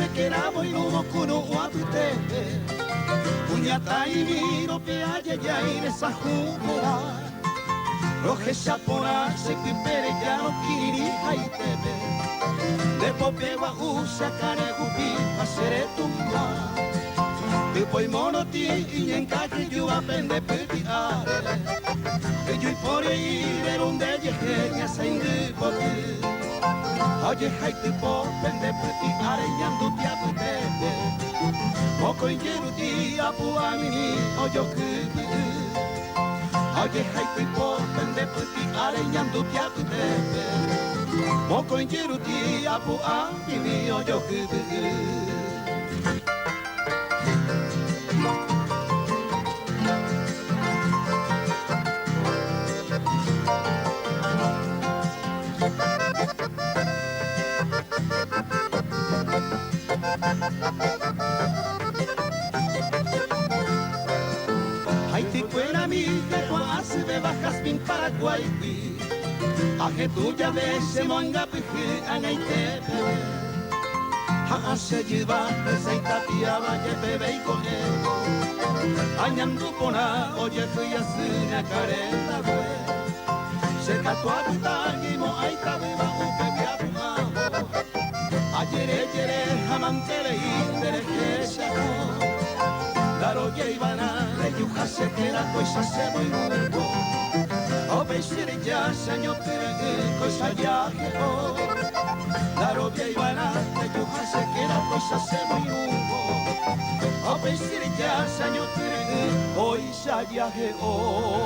se queda muy nuevo kuno guapute. Puñata y vino pe aye ya ir esa jumera. Roje sapona se pipere ya no kiri haitebe. De pope guagusa care gupi pasere tumba. De poi monoti y en calle yo apende peti are. Que yo y por ahí ver un de yejeña se indipote. Oye, haite po, pende peti areñando te apetete. Moco y yeru ti apuamini, oyo kubi. Oye, haite po, pende peti areñando te apetete. Moco y yeru ti apuamini, oyo kubi. Haiti fuera mi que hace de bajas min Paraguay. Aje tuya de se manga pije anaite. Hace lleva esa itapia vaya bebé y con ego. Añando pona oye fui a cine careta güey. Se cató a tutagimo ahí tabeba un bebé abumado. Ayer jamantele y derecha. Daro ya ibana de yuja se queda cosa se muy nuevo. O besir ya señor cosa ya llegó. Daro ya ibana de yuja se queda cosa se muy nuevo. O besir ya señor hoy ya llegó.